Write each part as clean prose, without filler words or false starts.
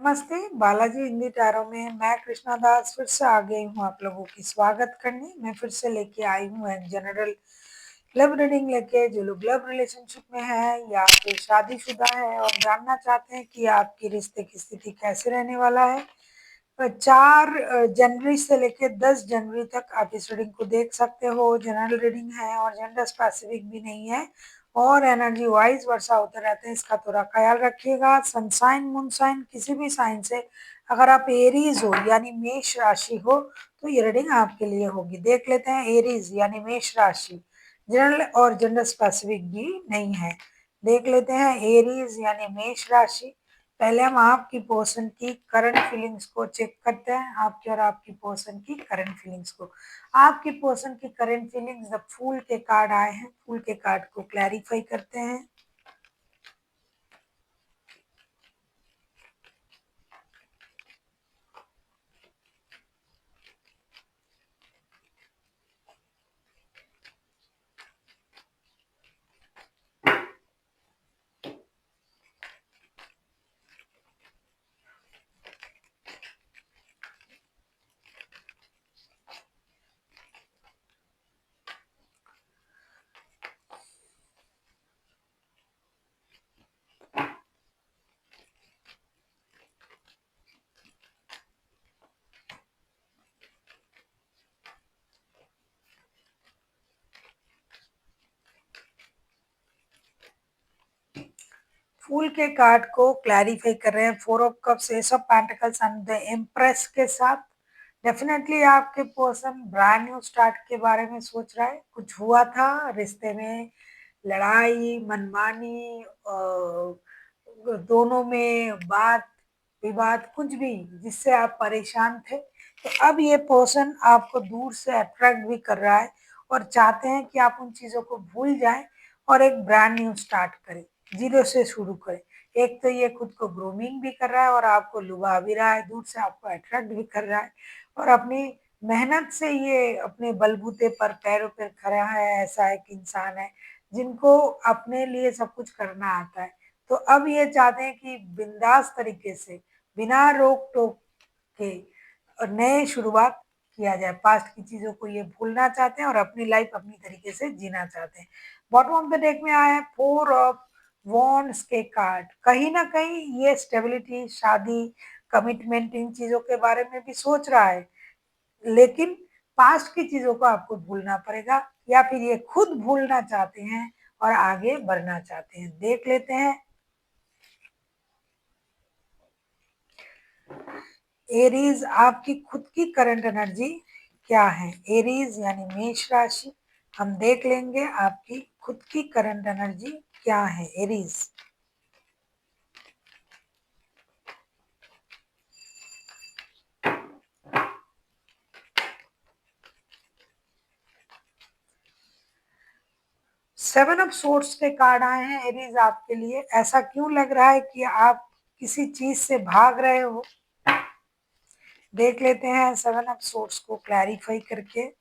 नमस्ते, बालाजी हिंदी टैरो में मैं कृष्णा दास फिर से आ गई हूँ आप लोगों की स्वागत करने। मैं फिर से लेके आई हूँ एक जनरल लव रीडिंग लेके। जो लोग लव रिलेशनशिप में है या फिर शादीशुदा है और जानना चाहते हैं कि आपकी रिश्ते की स्थिति कैसे रहने वाला है, तो 4 जनवरी से लेके 10 जनवरी तक आप इस रीडिंग को देख सकते हो। जनरल रीडिंग है और जेंडर स्पेसिफिक भी नहीं है और एनर्जी वाइज वर्षा होते रहते हैं, इसका थोड़ा ख्याल रखिएगा। सनसाइन मून साइन किसी भी साइन से अगर आप एरीज हो यानी मेष राशि हो तो ये रीडिंग आपके लिए होगी। देख लेते हैं एरीज यानी मेष राशि, जनरल और जेंडर स्पेसिफिक भी नहीं है। देख लेते हैं एरीज यानी मेष राशि। पहले हम आपकी पर्सन की करंट फीलिंग्स को चेक करते हैं, आपकी और आपकी पर्सन की करंट फीलिंग्स को। आपकी पर्सन की करंट फीलिंग्स, द फूल के कार्ड आए हैं, फूल के कार्ड को क्लैरिफाई करते हैं। फूल के कार्ड को क्लैरिफाई कर रहे हैं, 4 of cups, S of pentacles and the empress के साथ। डेफिनेटली आपके पर्सन ब्रांड न्यू स्टार्ट के बारे में सोच रहा है। कुछ हुआ था रिश्ते में, लड़ाई मनमानी, दोनों में बात विवाद, कुछ भी जिससे आप परेशान थे, तो अब ये पर्सन आपको दूर से अट्रैक्ट भी कर रहा है और चाहते हैं कि आप उन चीज़ों को भूल जाएं और एक ब्रांड न्यू स्टार्ट करें, जीरो से शुरू करें। एक तो ये खुद को ग्रूमिंग भी कर रहा है और आपको लुभा भी रहा है, दूर से आपको अट्रैक्ट भी कर रहा है और अपनी मेहनत से ये अपने बलबूते पर पैरों पर खड़ा है। ऐसा एक इंसान है जिनको अपने लिए सब कुछ करना आता है। तो अब ये चाहते हैं कि बिंदास तरीके से, बिना रोक टोक के और नए शुरुआत किया जाए। पास्ट की चीज़ों को ये भूलना चाहते हैं और अपनी लाइफ अपनी तरीके से जीना चाहते हैं। बॉटम ऑफ द डेक में आया है 4 ऑफ वॉन्ड्स के कार्ड। कहीं न कहीं ये स्टेबिलिटी, शादी, कमिटमेंट, इन चीज़ों के बारे में भी सोच रहा है, लेकिन पास्ट की चीज़ों को आपको भूलना पड़ेगा या फिर ये खुद भूलना चाहते हैं और आगे बढ़ना चाहते हैं। देख लेते हैं एरीज आपकी खुद की करंट एनर्जी क्या है। एरीज यानी मेष राशि, हम देख लेंगे आपकी खुद की करंट एनर्जी क्या है एरीज। सेवन ऑफ सोर्ड्स के कार्ड आए हैं एरीज आपके लिए। ऐसा क्यों लग रहा है कि आप किसी चीज से भाग रहे हो। देख लेते हैं सेवन ऑफ सोर्ड्स को क्लैरिफाई करके।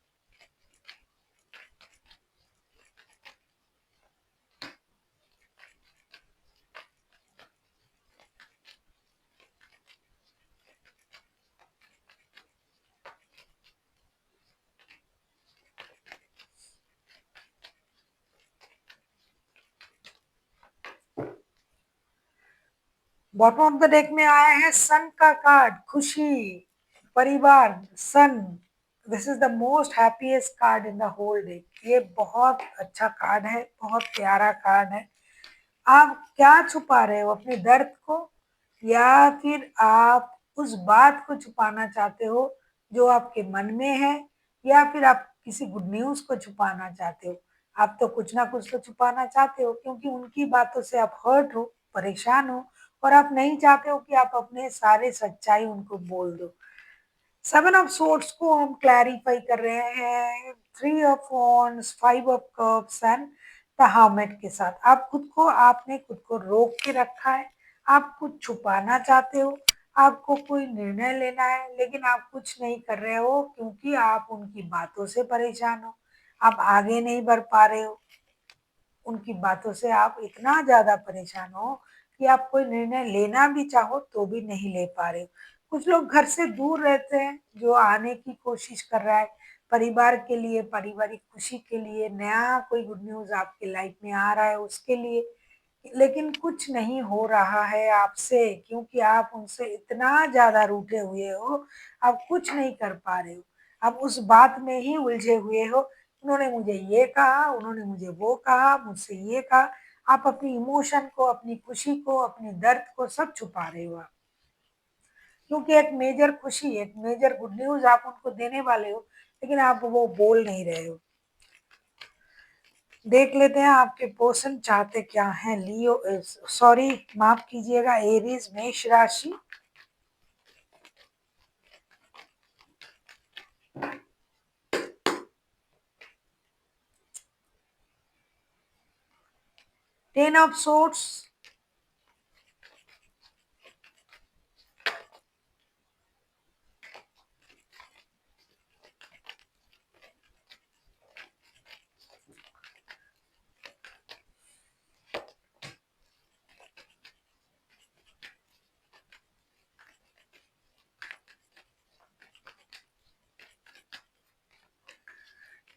बॉटम ऑफ द डेक में आया है सन का कार्ड, खुशी, परिवार, sun. This is the most happiest card in the whole deck. ये बहुत अच्छा कार्ड है, बहुत प्यारा कार्ड है। आप क्या छुपा रहे हो, अपने दर्द को या फिर आप उस बात को छुपाना चाहते हो जो आपके मन में है, या फिर आप किसी गुड न्यूज को छुपाना चाहते हो। आप तो कुछ ना कुछ तो छुपाना चाहते हो क्योंकि उनकी बातों से आप हर्ट हो, परेशान हो और आप नहीं चाहते हो कि आप अपने सारे सच्चाई उनको बोल दो। सेवन ऑफ सोर्ड्स को हम क्लैरिफाई कर रहे हैं 3 of wands, 5 of cups and the hermit के साथ। आप खुद को, आपने खुद को रोक के रखा है। आप कुछ छुपाना चाहते हो, आपको कोई निर्णय लेना है लेकिन आप कुछ नहीं कर रहे हो क्योंकि आप उनकी बातों से परेशान हो। आप आगे नहीं बढ़ पा रहे हो, उनकी बातों से आप इतना ज़्यादा परेशान हो कि आप कोई निर्णय लेना भी चाहो तो भी नहीं ले पा रहे हो। कुछ लोग घर से दूर रहते हैं, जो आने की कोशिश कर रहा है परिवार के लिए, पारिवारिक खुशी के लिए, नया कोई गुड न्यूज़ आपकी लाइफ में आ रहा है उसके लिए। लेकिन कुछ नहीं हो रहा है आपसे, क्योंकि आप उनसे इतना ज़्यादा रूठे हुए हो, आप कुछ नहीं कर पा रहे हो। आप उस बात में ही उलझे हुए हो, उन्होंने मुझे ये कहा, उन्होंने मुझे वो कहा, मुझसे ये कहा। आप अपनी इमोशन को, अपनी खुशी को, अपने दर्द को सब छुपा रहे हो आप। क्योंकि एक मेजर खुशी, एक मेजर गुड न्यूज़ आप उनको देने वाले हो, लेकिन आप वो बोल नहीं रहे हो। देख लेते हैं आपके पर्सन चाहते क्या हैं। लियो, सॉरी, माफ कीजिएगा, एरीज मेष राशि। Ten of sorts,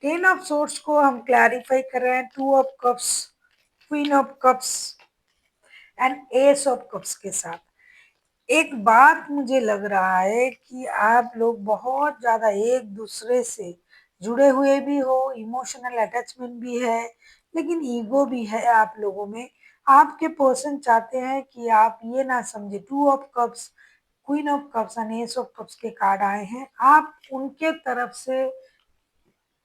10 of sorts को हम क्लैरिफाई कर रहे हैं 2 of cups, queen of cups and S of cups के साथ। एक बात मुझे लग रहा है कि आप लोग बहुत ज़्यादा एक दूसरे से जुड़े हुए भी हो, इमोशनल अटैचमेंट भी है, लेकिन ईगो भी है आप लोगों में। आपके पर्सन चाहते हैं कि आप ये ना समझे, 2 of cups, queen of cups and S of cups के कार्ड आए हैं, आप उनके तरफ से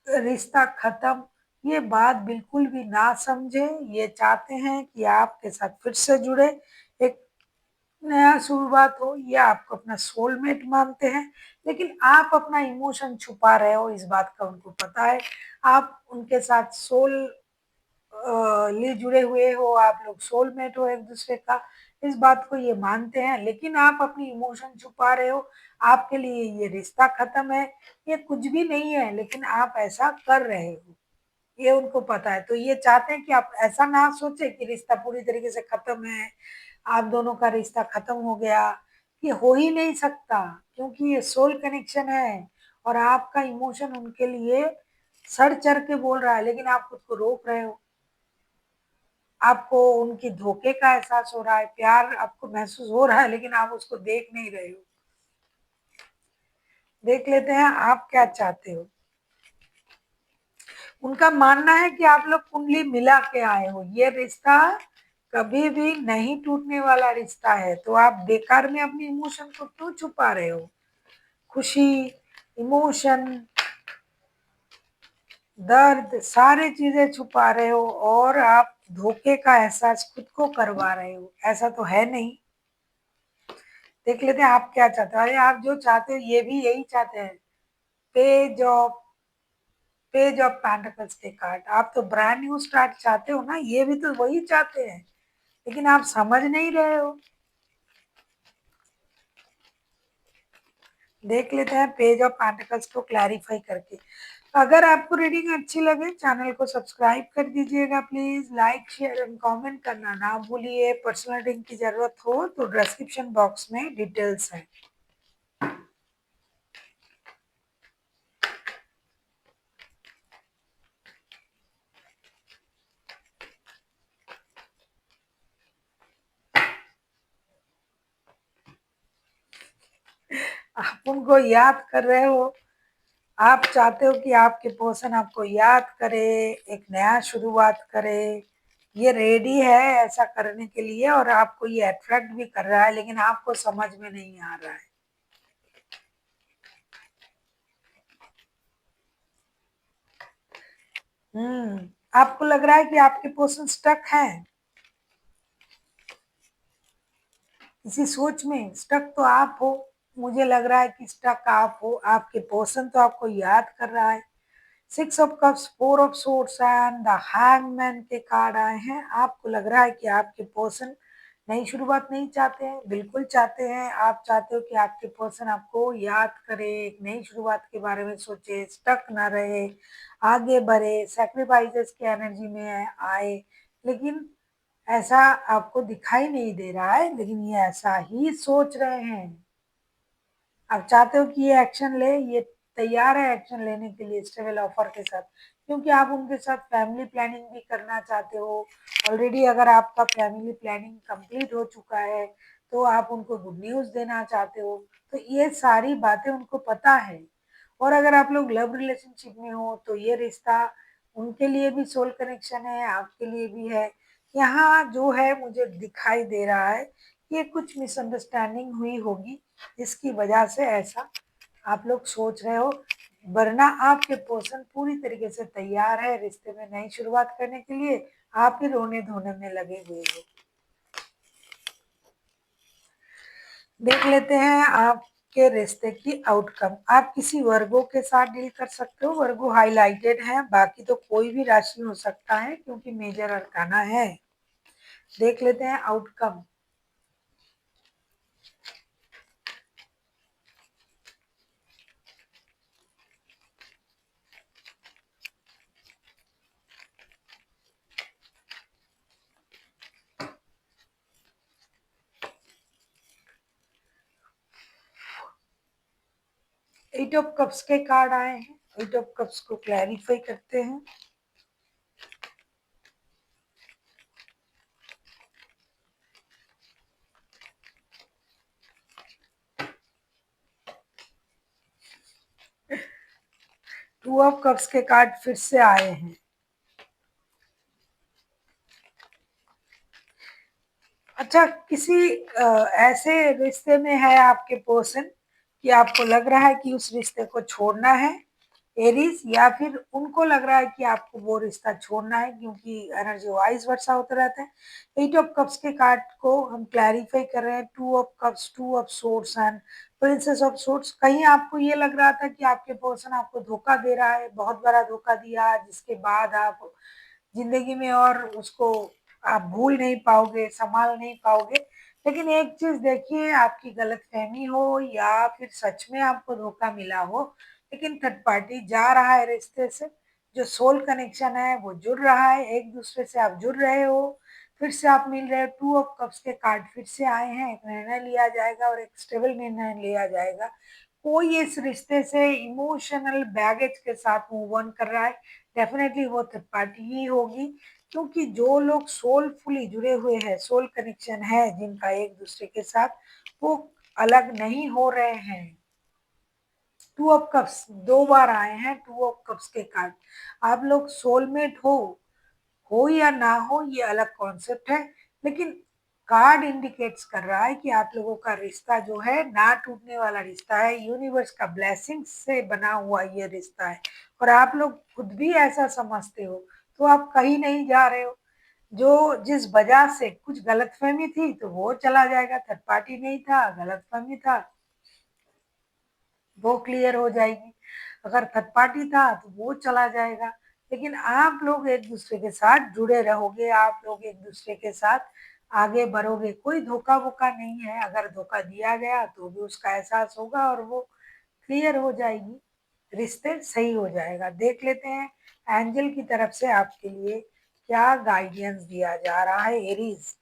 रिश्ता खत्म, ये बात बिल्कुल भी ना समझे। ये चाहते हैं कि आपके साथ फिर से जुड़े, एक नया शुरुआत हो, ये आपको अपना सोलमेट मानते हैं, लेकिन आप अपना इमोशन छुपा रहे हो, इस बात का उनको पता है। आप उनके साथ लिए जुड़े हुए हो, आप लोग सोलमेट हो एक दूसरे का, इस बात को ये मानते हैं, लेकिन आप अपनी इमोशन छुपा रहे हो। आपके लिए ये रिश्ता खत्म है, ये कुछ भी नहीं है, लेकिन आप ऐसा कर रहे हो, ये उनको पता है। तो ये चाहते हैं कि आप ऐसा ना सोचे कि रिश्ता पूरी तरीके से खत्म है, आप दोनों का रिश्ता खत्म हो गया। ये हो ही नहीं सकता, क्योंकि ये सोल कनेक्शन है और आपका इमोशन उनके लिए सर चढ़ के बोल रहा है, लेकिन आप खुद को रोक रहे हो। आपको उनकी धोखे का एहसास हो रहा है, प्यार आपको महसूस हो रहा है, लेकिन आप उसको देख नहीं रहे हो। देख लेते हैं आप क्या चाहते हो। उनका मानना है कि आप लोग कुंडली मिला के आए हो, ये रिश्ता कभी भी नहीं टूटने वाला रिश्ता है, तो आप बेकार में अपनी इमोशन को क्यों छुपा रहे हो। खुशी, इमोशन, दर्द, सारी चीजें छुपा रहे हो और आप धोखे का एहसास खुद को करवा रहे हो, ऐसा तो है नहीं। देख लेते हैं आप क्या चाहते हो। अरे आप जो चाहते हो ये भी यही चाहते हैं। Page of page of pentacles के कार्ड, आप तो ब्रांड न्यू स्टार्ट चाहते हो ना, ये भी तो वही चाहते हैं, लेकिन आप समझ नहीं रहे हो। देख लेते हैं पेज ऑफ पेंटिकल्स को क्लैरिफाई करके। अगर आपको रीडिंग अच्छी लगे, चैनल को सब्सक्राइब कर दीजिएगा please, like share and comment करना ना भूलिए। पर्सनल रीडिंग की जरूरत हो तो डिस्क्रिप्शन बॉक्स में डिटेल्स है। आप उनको याद कर रहे हो, आप चाहते हो कि आपके पर्सन आपको याद करे, एक नया शुरुआत करे, ये रेडी है ऐसा करने के लिए और आपको ये अट्रैक्ट भी कर रहा है, लेकिन आपको समझ में नहीं आ रहा है। आपको लग रहा है कि आपके पर्सन स्टक है, किसी सोच में स्टक तो आप हो। मुझे लग रहा है कि स्टक आप हो, आपके पर्सन तो आपको याद कर रहा है। 6 of cups, 4 of swords and the hangman के कार्ड आए हैं। आपको लग रहा है कि आपके पर्सन नई शुरुआत नहीं चाहते हैं, बिल्कुल चाहते हैं। आप चाहते हो कि आपके पर्सन आपको याद करे, एक नई शुरुआत के बारे में सोचे, स्टक ना रहे, आगे बढ़े, सैक्रिफाइसेस की एनर्जी में आए, लेकिन ऐसा आपको दिखाई नहीं दे रहा है, लेकिन ये ऐसा ही सोच रहे हैं। आप चाहते हो कि ये एक्शन ले, ये तैयार है एक्शन लेने के लिए स्टेबल ऑफर के साथ, क्योंकि आप उनके साथ फैमिली प्लानिंग भी करना चाहते हो। ऑलरेडी अगर आपका फैमिली प्लानिंग कंप्लीट हो चुका है, तो आप उनको गुड न्यूज़ देना चाहते हो। तो ये सारी बातें उनको पता है। और अगर आप लोग लव रिलेशनशिप में हो, तो ये रिश्ता उनके लिए भी सोल कनेक्शन है, आपके लिए भी है। यहाँ जो है मुझे दिखाई दे रहा है, ये कुछ मिसअंडरस्टैंडिंग हुई होगी, जिसकी वजह से ऐसा आप लोग सोच रहे हो। वरना आपके पर्सन पूरी तरीके से तैयार है रिश्ते में नई शुरुआत करने के लिए, आप ही रोने धोने में लगे हुए हो। देख लेते हैं आपके रिश्ते की आउटकम। आप किसी वर्गो के साथ डील कर सकते हो, वर्गो हाईलाइटेड है, बाकी तो कोई भी राशि हो सकता है क्योंकि मेजर अरकाना है। देख लेते हैं आउटकम। एट ऑफ कप्स के कार्ड आए हैं, एट ऑफ कप्स को क्लैरिफाई करते हैं। टू ऑफ कप्स के कार्ड फिर से आए हैं। अच्छा, किसी ऐसे रिश्ते में है आपके पर्सन कि आपको लग रहा है कि उस रिश्ते को छोड़ना है, एरीज, या फिर उनको लग रहा है कि आपको वो रिश्ता छोड़ना है, क्योंकि एनर्जी वाइज वर्षा होता रहता है। एट ऑफ कप्स के कार्ड को हम क्लैरिफाई कर रहे हैं। Two of cups, two of swords and princess of swords. कहीं आपको ये लग रहा था कि आपके पर्सन आपको धोखा दे रहा है, बहुत बड़ा धोखा दिया, जिसके बाद आप जिंदगी में और उसको आप भूल नहीं पाओगे, संभाल नहीं पाओगे। लेकिन एक चीज देखिए, आपकी गलतफहमी हो या फिर सच में आपको धोखा मिला हो, लेकिन थर्ड पार्टी जा रहा है रिश्ते से। जो सोल कनेक्शन है वो जुड़ रहा है, एक दूसरे से आप जुड़ रहे हो, फिर से आप मिल रहे हो। टू ऑफ कप्स के कार्ड फिर से आए हैं। एक निर्णय लिया जाएगा और एक स्टेबल निर्णय लिया जाएगा। कोई इस रिश्ते से इमोशनल बैगेज के साथ मूव ऑन कर रहा है, डेफिनेटली वो थर्ड पार्टी ही होगी। क्योंकि जो लोग सोलफुली जुड़े हुए हैं, सोल कनेक्शन है जिनका एक दूसरे के साथ, वो अलग नहीं हो रहे हैं। टू ऑफ कप्स दो बार आए हैं, टू ऑफ कप्स के कार्ड। आप लोग सोलमेट हो या ना हो ये अलग कॉन्सेप्ट है, लेकिन कार्ड इंडिकेट्स कर रहा है कि आप लोगों का रिश्ता जो है ना टूटने वाला रिश्ता है। यूनिवर्स का ब्लेसिंग से बना हुआ ये रिश्ता है, और आप लोग खुद भी ऐसा समझते हो। तो आप कहीं नहीं जा रहे हो। जो जिस वजह से कुछ गलतफहमी थी तो वो चला जाएगा, थर्ड पार्टी नहीं था, गलतफहमी था, वो क्लियर हो जाएगी। अगर थर्ड पार्टी था तो वो चला जाएगा। लेकिन आप लोग एक दूसरे के साथ जुड़े रहोगे, आप लोग एक दूसरे के साथ आगे बढ़ोगे। कोई धोखा वोखा नहीं है। अगर धोखा दिया गया तो भी उसका एहसास होगा और वो क्लियर हो जाएगी, रिश्ते सही हो जाएगा। देख लेते हैं एंजल की तरफ से आपके लिए क्या गाइडेंस दिया जा रहा है एरीज।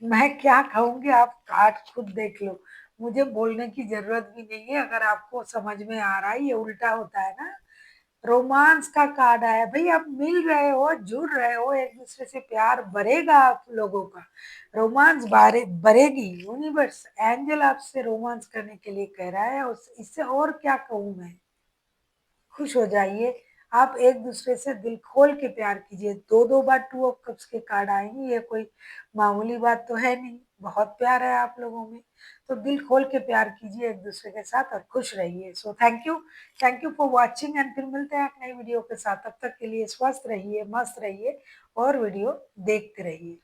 मैं क्या कहूँगी, आप कार्ड खुद देख लो। मुझे बोलने की जरूरत भी नहीं है। अगर आपको समझ में आ रहा है, ये उल्टा होता है ना। रोमांस का कार्ड आया। भाई आप मिल रहे हो, जुड़ रहे हो, एक दूसरे से प्यार बढ़ेगा आप लोगों का, रोमांस बढ़ेगी। यूनिवर्स एंजल आपसे रोमांस करने के लिए कह रहा है, इससे और क्या कहूँ मैं। खुश हो जाइए। आप एक दूसरे से दिल खोल के प्यार कीजिए। दो दो बार टू ऑफ कप्स के कार्ड आएंगे, ये कोई मामूली बात तो है नहीं। बहुत प्यार है आप लोगों में। तो दिल खोल के प्यार कीजिए एक दूसरे के साथ और खुश रहिए। So thank you for watching, and फिर मिलते हैं एक नई वीडियो के साथ। तब तक के लिए स्वस्थ रहिए, मस्त रहिए और वीडियो देखते रहिए।